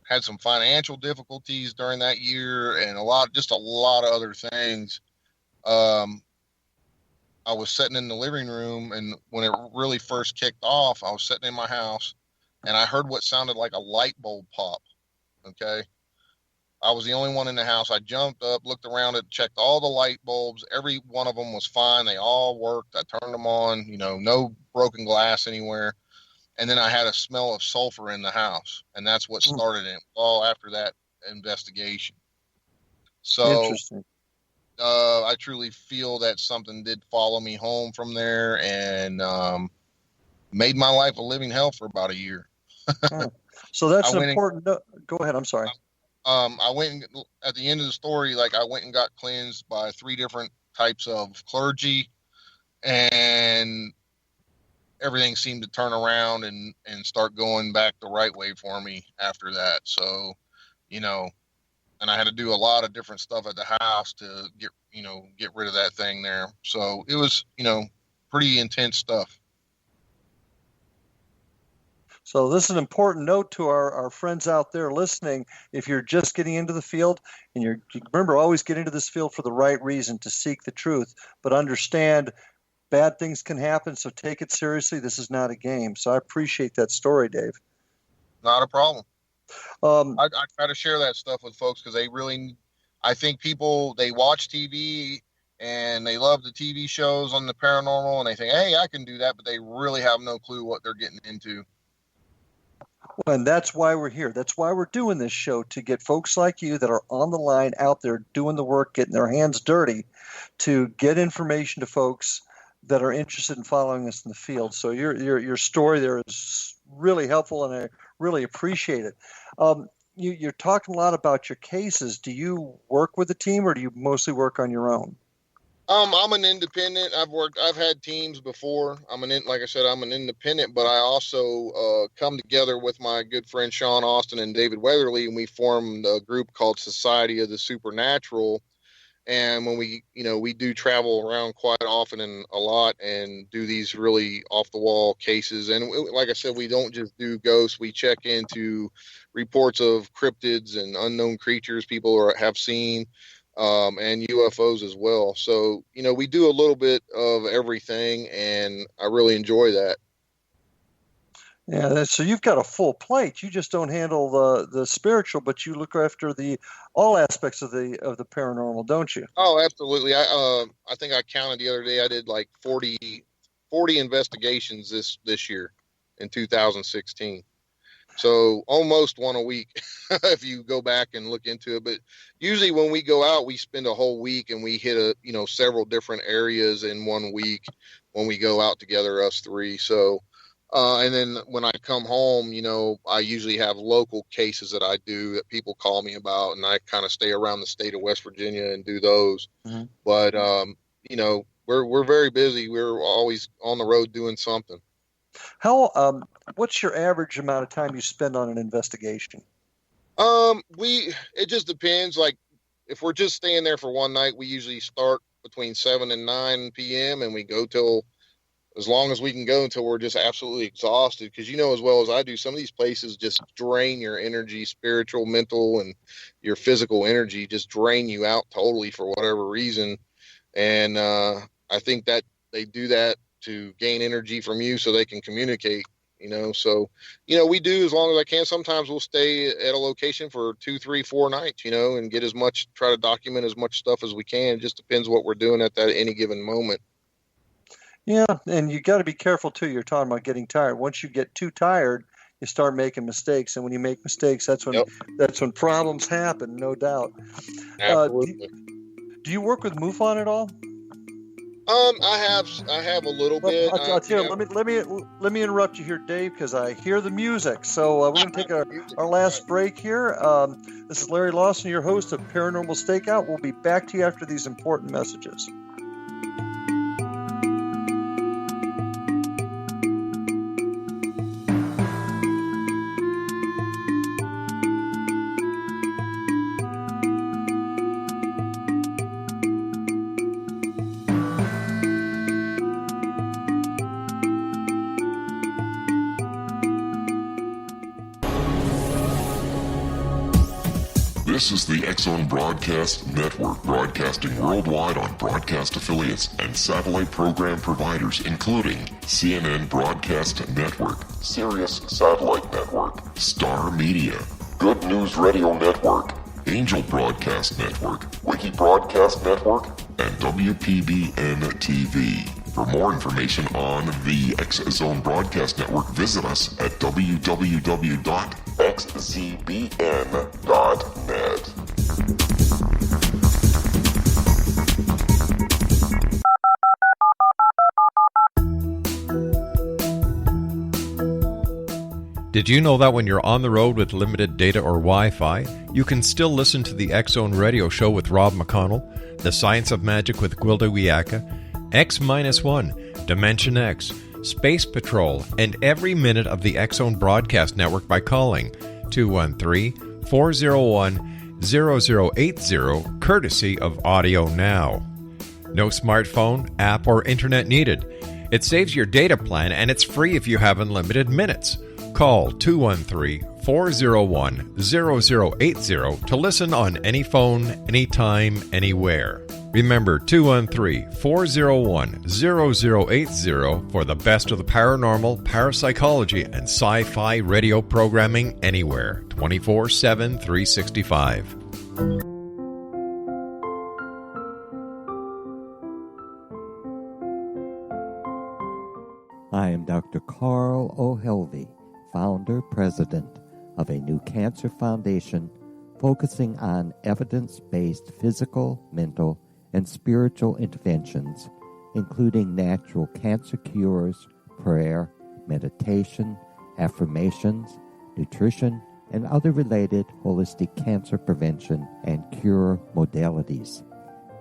had some financial difficulties during that year, and a lot of other things. I was sitting in the living room, and when it really first kicked off, I was sitting in my house, and I heard what sounded like a light bulb pop. Okay. I was the only one in the house. I jumped up, looked around it, checked all the light bulbs. Every one of them was fine. They all worked. I turned them on, no broken glass anywhere. And then I had a smell of sulfur in the house, and that's what started it all after that investigation. So interesting. I truly feel that something did follow me home from there, and made my life a living hell for about a year. So that's an important. Go ahead. I'm sorry. I went at the end of the story, I went and got cleansed by 3 different types of clergy, and everything seemed to turn around and start going back the right way for me after that. So, and I had to do a lot of different stuff at the house to get rid of that thing there. So it was, pretty intense stuff. So this is an important note to our friends out there listening. If you're just getting into the field, and remember, always get into this field for the right reason, to seek the truth, but understand bad things can happen, so take it seriously. This is not a game. So I appreciate that story, Dave. Not a problem. I try to share that stuff with folks because I think people, they watch TV and they love the TV shows on the paranormal and they think, hey, I can do that, but they really have no clue what they're getting into. And that's why we're here. That's why we're doing this show, to get folks like you that are on the line out there doing the work, getting their hands dirty, to get information to folks that are interested in following us in the field. So your story there is really helpful, and I really appreciate it. You're talking a lot about your cases. Do you work with a team, or do you mostly work on your own? I'm an independent. I've had teams before. Like I said, I'm an independent, but I also come together with my good friend Sean Austin and David Weatherly, and we formed a group called Society of the Supernatural. And when we do travel around quite often and a lot and do these really off the wall cases. And like I said, we don't just do ghosts. We check into reports of cryptids and unknown creatures people have seen. And UFOs as well. So, we do a little bit of everything, and I really enjoy that. Yeah, so you've got a full plate. You just don't handle the spiritual, but you look after all aspects of the paranormal, don't you? Oh, absolutely. I think I counted the other day. I did like 40 investigations this year in 2016. So almost one a week if you go back and look into it. But usually when we go out, we spend a whole week and we hit several different areas in 1 week when we go out together, us three. So, and then when I come home, I usually have local cases that I do that people call me about, and I kind of stay around the state of West Virginia and do those. Mm-hmm. But, we're very busy. We're always on the road doing something. What's your average amount of time you spend on an investigation? It just depends. Like if we're just staying there for one night, we usually start between 7 and 9 p.m. and we go till as long as we can go until we're just absolutely exhausted. Cause as well as I do, some of these places just drain your energy, spiritual, mental, and your physical energy, just drain you out totally for whatever reason. And, I think that they do that to gain energy from you so they can communicate, so, we do as long as I can. Sometimes we'll stay at a location for 2, 3, 4 nights, and get try to document as much stuff as we can. It just depends what we're doing at any given moment. Yeah. And you got to be careful too. You're talking about getting tired. Once you get too tired, you start making mistakes. And when you make mistakes, that's when problems happen. No doubt. Absolutely. Do you work with MUFON at all? I have a little bit. I'll tell you, let me interrupt you here, Dave, because I hear the music. So we're going to take our last break here. This is Larry Lawson, your host of Paranormal Stakeout. We'll be back to you after these important messages. This is the X-Zone Broadcast Network, broadcasting worldwide on broadcast affiliates and satellite program providers, including CNN Broadcast Network, Sirius Satellite Network, Star Media, Good News Radio Network, Angel Broadcast Network, Wiki Broadcast Network, and WPBN TV. For more information on the X-Zone Broadcast Network, visit us at www.xzbn.net. Did you know that when you're on the road with limited data or Wi-Fi, you can still listen to the X-Zone Radio Show with Rob McConnell, The Science of Magic with Gwilda Wiyaka, X-1, Dimension X, Space Patrol, and every minute of the X-Zone Broadcast Network by calling 213-401-0080, courtesy of Audio Now. No smartphone, app, or internet needed. It saves your data plan, and it's free if you have unlimited minutes. Call 213-401-0080 to listen on any phone, anytime, anywhere. Remember 213-401-0080 for the best of the paranormal, parapsychology, and sci-fi radio programming anywhere, 24/7, 365. I am Dr. Carl O'Helvey, founder, president of a new cancer foundation focusing on evidence-based physical, mental, and spiritual interventions, including natural cancer cures, prayer, meditation, affirmations, nutrition, and other related holistic cancer prevention and cure modalities.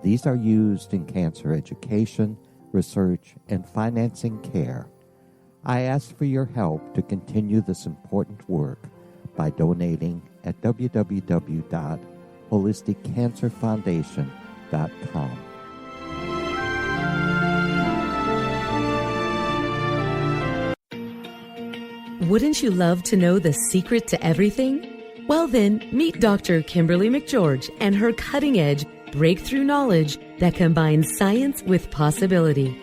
These are used in cancer education, research, and financing care. I ask for your help to continue this important work by donating at www.holisticcancerfoundation.com. Wouldn't you love to know the secret to everything? Well then, meet Dr. Kimberly McGeorge and her cutting-edge breakthrough knowledge that combines science with possibility.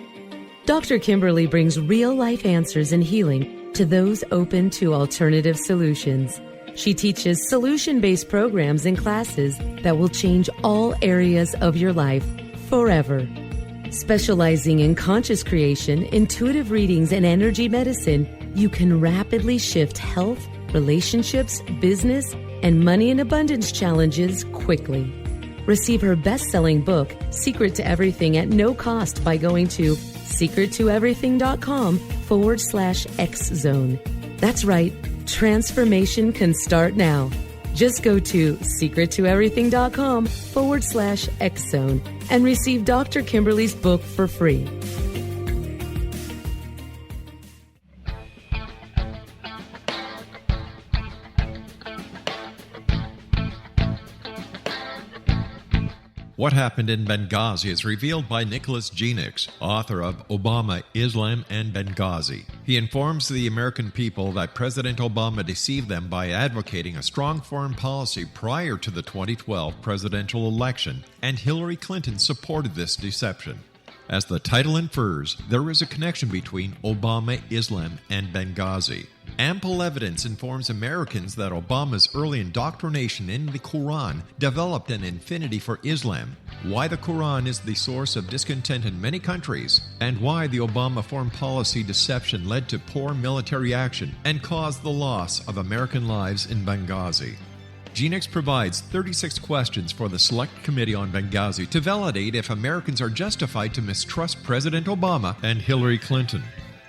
Dr. Kimberly brings real-life answers and healing to those open to alternative solutions. She teaches solution-based programs and classes that will change all areas of your life forever. Specializing in conscious creation, intuitive readings, and energy medicine, you can rapidly shift health, relationships, business, and money and abundance challenges quickly. Receive her best-selling book, Secret to Everything, at no cost by going to secrettoeverything.com/X-Zone. That's right, transformation can start now. Just go to secrettoeverything.com/X-Zone and receive Dr. Kimberly's book for free. What Happened in Benghazi is revealed by Nicholas Genix, author of Obama, Islam, and Benghazi. He informs the American people that President Obama deceived them by advocating a strong foreign policy prior to the 2012 presidential election, and Hillary Clinton supported this deception. As the title infers, there is a connection between Obama, Islam, and Benghazi. Ample evidence informs Americans that Obama's early indoctrination in the Quran developed an affinity for Islam, why the Quran is the source of discontent in many countries, and why the Obama foreign policy deception led to poor military action and caused the loss of American lives in Benghazi. Genix provides 36 questions for the Select Committee on Benghazi to validate if Americans are justified to mistrust President Obama and Hillary Clinton.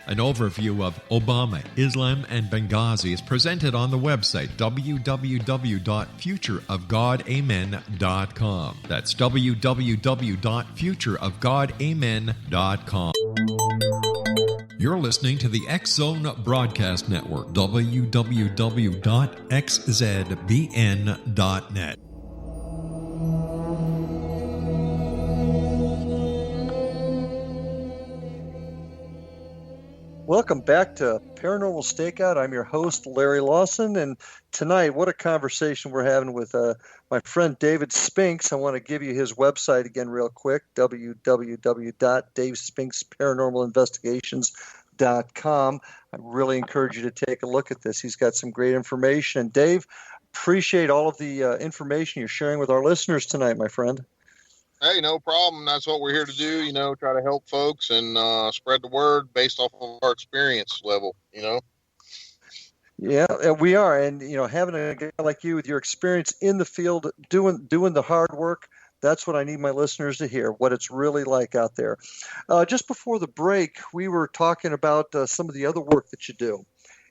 An overview of Obama, Islam, and Benghazi is presented on the website www.futureofgodamen.com. That's www.futureofgodamen.com. You're listening to the X-Zone Broadcast Network, www.xzbn.net. Welcome back to Paranormal Stakeout. I'm your host, Larry Lawson, and tonight, what a conversation we're having with my friend David Spinks. I want to give you his website again real quick, www.davespinksparanormalinvestigations.com. I really encourage you to take a look at this. He's got some great information. And Dave, appreciate all of the information you're sharing with our listeners tonight, my friend. Hey, no problem. That's what we're here to do, try to help folks and spread the word based off of our experience level, Yeah, we are. And, having a guy like you with your experience in the field, doing the hard work, that's what I need my listeners to hear, what it's really like out there. Just before the break, we were talking about some of the other work that you do.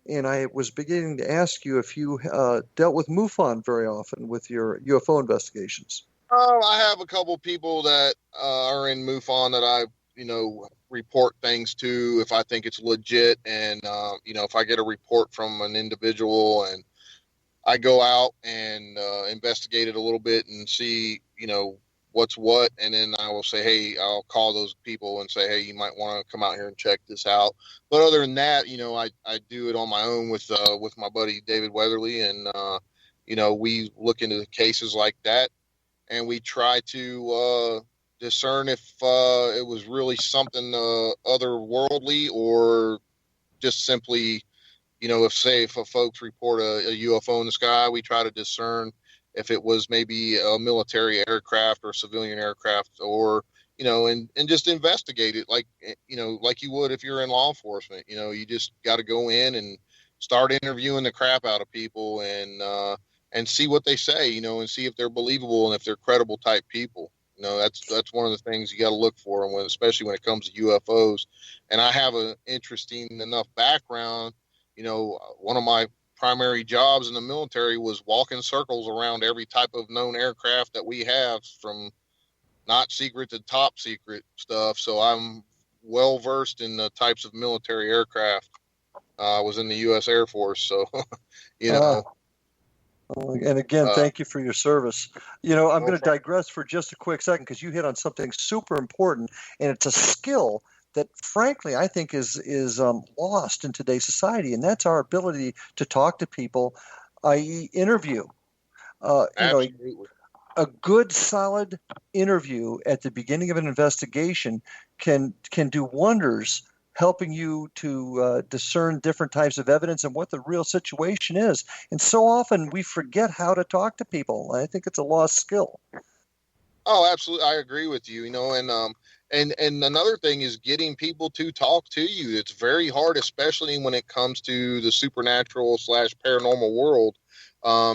And I was beginning to ask you if you dealt with MUFON very often with your UFO investigations. Oh, I have a couple people that are in MUFON that I, report things to if I think it's legit. And, if I get a report from an individual and I go out and investigate it a little bit and see, what's what, and then I will say, hey, I'll call those people and say, hey, you might want to come out here and check this out. But other than that, I do it on my own with my buddy David Weatherly, and we look into the cases like that, and we try to discern if it was really something otherworldly, or just simply, if folks report a UFO in the sky, we try to discern if it was maybe a military aircraft or civilian aircraft, or, and just investigate it like you would if you're in law enforcement. You just got to go in and start interviewing the crap out of people, and see what they say, and see if they're believable and if they're credible type people. That's one of the things you got to look for, and especially when it comes to UFOs. And I have an interesting enough background. One of my primary jobs in the military was walking circles around every type of known aircraft that we have, from not secret to top secret stuff. So I'm well versed in the types of military aircraft. I was in the U.S. Air Force, so And again, thank you for your service. I'm going to digress for just a quick second, because you hit on something super important, and it's a skill that, frankly, I think is lost in today's society, and that's our ability to talk to people, i.e., interview. Absolutely. A good, solid interview at the beginning of an investigation can do wonders, helping you to discern different types of evidence and what the real situation is. And so often we forget how to talk to people. I think it's a lost skill. Oh, absolutely. I agree with you, and another thing is getting people to talk to you. It's very hard, especially when it comes to the supernatural / paranormal world.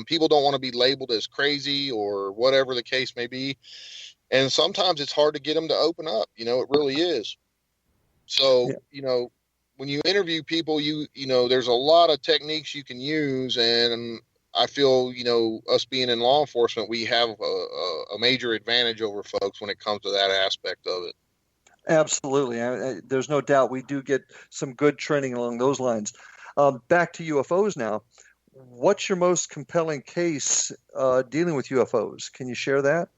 People don't want to be labeled as crazy or whatever the case may be. And sometimes it's hard to get them to open up. It really is. So, when you interview people, there's a lot of techniques you can use. And I feel, us being in law enforcement, we have a major advantage over folks when it comes to that aspect of it. Absolutely. There's no doubt we do get some good training along those lines. Back to UFOs now. What's your most compelling case dealing with UFOs? Can you share that?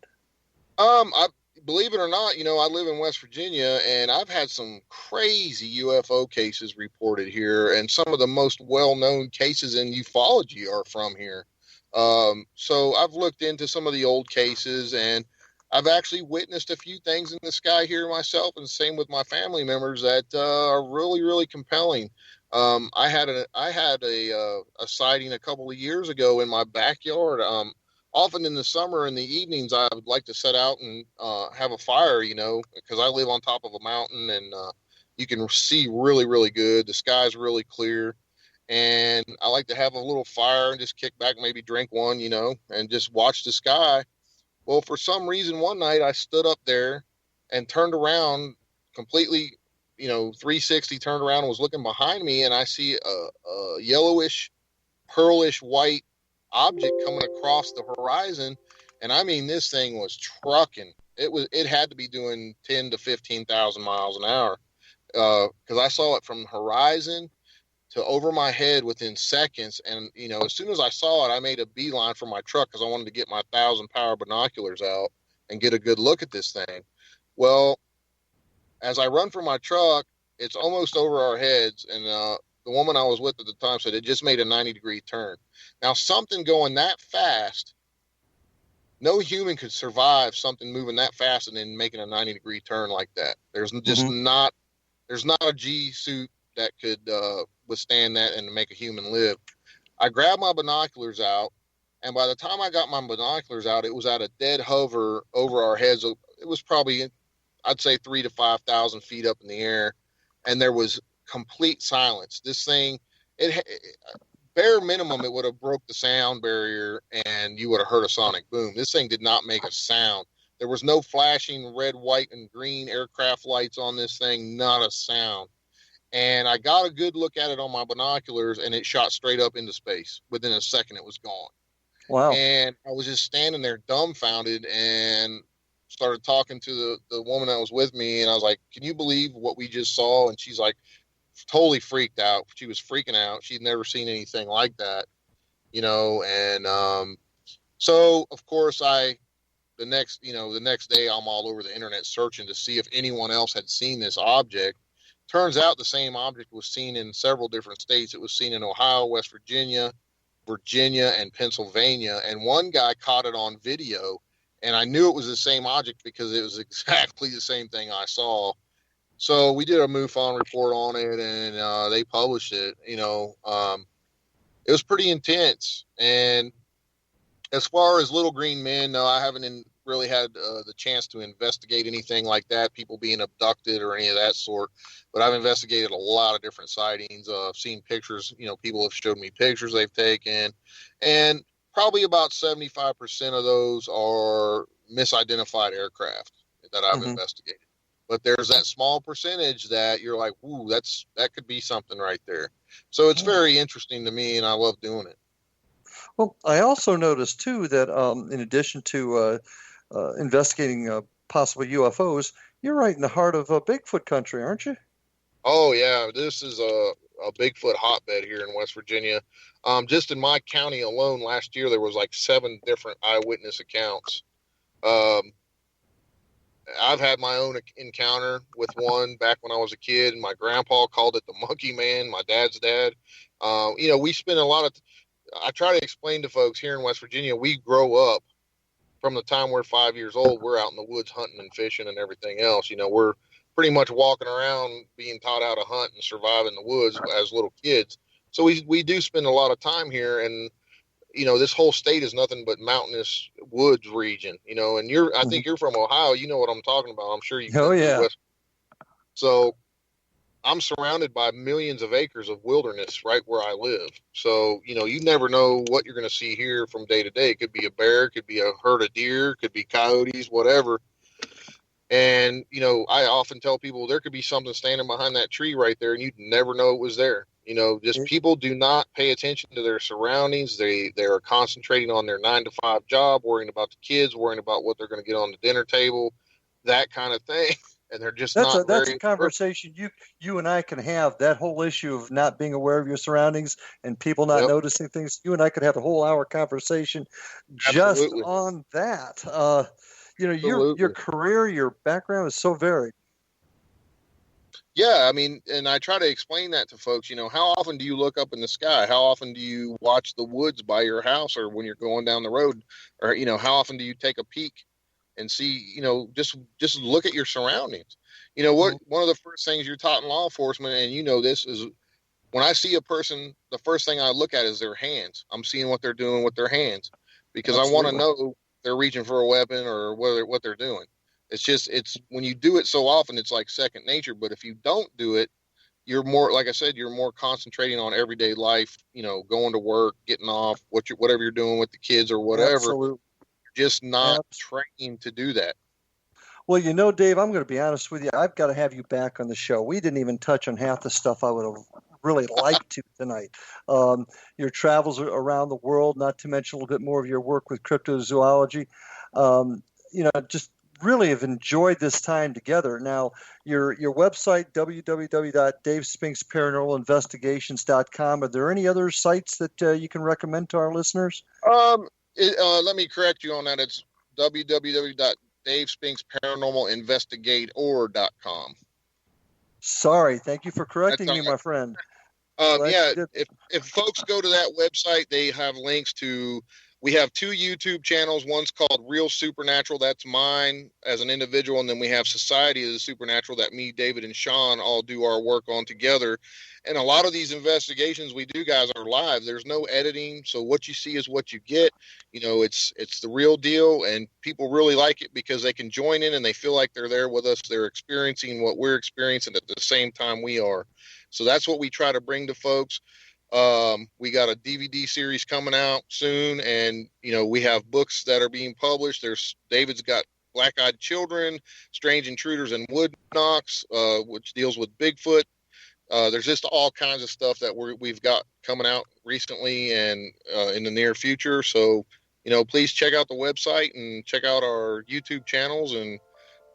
Believe it or not, I live in West Virginia, and I've had some crazy UFO cases reported here, and some of the most well-known cases in ufology are from here. So I've looked into some of the old cases, and I've actually witnessed a few things in the sky here myself, and same with my family members, that are really, really compelling. I had a sighting a couple of years ago in my backyard. Often in the summer, in the evenings, I would like to set out and have a fire, because I live on top of a mountain, and you can see really, really good. The sky's really clear. And I like to have a little fire and just kick back, maybe drink one, and just watch the sky. Well, for some reason, one night I stood up there and turned around completely, 360, turned around and was looking behind me, and I see a yellowish, pearlish white object coming across the horizon. And I mean, this thing was trucking. It had to be doing 10 to 15,000 miles an hour, because I saw it from horizon to over my head within seconds. And, as soon as I saw it, I made a beeline for my truck, because I wanted to get my 1,000-power binoculars out and get a good look at this thing. Well, as I run for my truck, it's almost over our heads. And the woman I was with at the time said it just made a 90-degree turn. Now, something going that fast, no human could survive something moving that fast and then making a 90-degree turn like that. There's just there's not a G suit that could withstand that and make a human live. I grabbed my binoculars out, and by the time I got my binoculars out, it was at a dead hover over our heads. It was probably, I'd say, 3,000 to 5,000 feet up in the air, and there was complete silence. This thing, bare minimum, it would have broke the sound barrier, and you would have heard a sonic boom. This thing did not make a sound. There was no flashing red, white, and green aircraft lights on this thing, not a sound. And I got a good look at it on my binoculars, and it shot straight up into space. Within a second, it was gone. Wow. And I was just standing there dumbfounded, and started talking to the woman that was with me, and I was like, can you believe what we just saw? And she's like, totally freaked out. She was freaking out. She'd never seen anything like that, and so of course I the next day I'm all over the internet searching to see if anyone else had seen this object. Turns out the same object was seen in several different states. It was seen in Ohio, West Virginia, and Pennsylvania. And one guy caught it on video, and I knew it was the same object because it was exactly the same thing I saw. So we did a MUFON report on it, and they published it. It was pretty intense. And as far as little green men, no, I haven't really had the chance to investigate anything like that, people being abducted or any of that sort. But I've investigated a lot of different sightings. I've seen pictures. People have showed me pictures they've taken, and probably about 75% of those are misidentified aircraft that I've investigated. But there's that small percentage that you're like, ooh, that could be something right there. So it's very interesting to me, and I love doing it. Well, I also noticed, too, that in addition to investigating possible UFOs, you're right in the heart of Bigfoot country, aren't you? Oh, yeah. This is a Bigfoot hotbed here in West Virginia. Just in my county alone last year, there was like 7 different eyewitness accounts. I've had my own encounter with one back when I was a kid, and my grandpa called it the Monkey Man, my dad's dad. We spend a lot of I try to explain to folks here in West Virginia, we grow up from the time we're 5 years old. We're out in the woods hunting and fishing and everything else. We're pretty much walking around being taught how to hunt and survive in the woods as little kids. So we do spend a lot of time here, and this whole state is nothing but mountainous woods region. And I think you're from Ohio. You know what I'm talking about. I'm sure you. Oh yeah. So I'm surrounded by millions of acres of wilderness right where I live. So, you never know what you're going to see here from day to day. It could be a bear, it could be a herd of deer, it could be coyotes, whatever. And, I often tell people there could be something standing behind that tree right there, and you'd never know it was there. People do not pay attention to their surroundings. They are concentrating on their 9-to-5 job, worrying about the kids, worrying about what they're going to get on the dinner table, that kind of thing. And they're just that's a conversation you and I can have. That whole issue of not being aware of your surroundings and people not noticing things. You and I could have a whole hour conversation just on that. Your career, your background is so varied. Yeah, and I try to explain that to folks. How often do you look up in the sky? How often do you watch the woods by your house, or when you're going down the road, or how often do you take a peek and see, just look at your surroundings. One of the first things you're taught in law enforcement, and this is when I see a person, the first thing I look at is their hands. I'm seeing what they're doing with their hands, because I want to know if they're reaching for a weapon or what they're doing. It's when you do it so often, it's like second nature. But if you don't do it, you're more, like I said, you're more concentrating on everyday life, going to work, getting off, whatever you're doing with the kids or whatever. Absolutely. Just not trained to do that. Well, Dave, I'm going to be honest with you. I've got to have you back on the show. We didn't even touch on half the stuff I would have really liked to tonight. Your travels around the world, not to mention a little bit more of your work with cryptozoology. Just really have enjoyed this time together. Now, your website, www.davespinks.paranormalinvestigations.com. Are there any other sites that you can recommend to our listeners? Let me correct you on that. It's www.davespinks.paranormalinvestigator.com. Sorry. Thank you for correcting me, my friend. If folks go to that website, they have links to, we have 2 YouTube channels. One's called Real Supernatural. That's mine as an individual. And then we have Society of the Supernatural that me, David, and Sean all do our work on together. And a lot of these investigations we do, guys, are live. There's no editing. So what you see is what you get. It's the real deal. And people really like it because they can join in and they feel like they're there with us. They're experiencing what we're experiencing at the same time we are. So that's what we try to bring to folks. We got a DVD series coming out soon, and we have books that are being published. David's got Black-Eyed Children, Strange Intruders and Wood Knocks, which deals with Bigfoot. There's just all kinds of stuff that we've got coming out recently and in the near future. So please check out the website and check out our YouTube channels and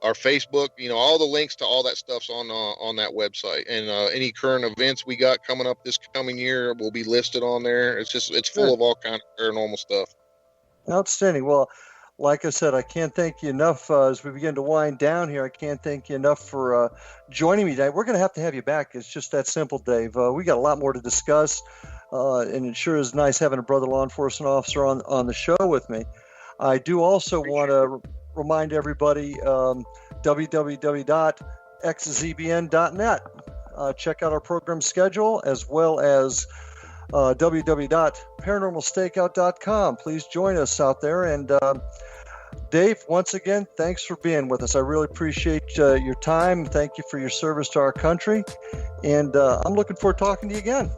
our Facebook. All the links to all that stuff's on that website, and any current events we got coming up this coming year will be listed on there. It's full of all kinds of paranormal stuff. Outstanding. Well, like I said, I can't thank you enough as we begin to wind down here. I can't thank you enough for joining me today. We're going to have you back. It's just that simple, Dave. We got a lot more to discuss, and it sure is nice having a brother law enforcement officer on the show with me. I do also want to remind everybody www.xzbn.net. Check out our program schedule as well as www.paranormalstakeout.com. Please join us out there. And Dave, once again, thanks for being with us. I really appreciate your time. Thank you for your service to our country. And I'm looking forward to talking to you again.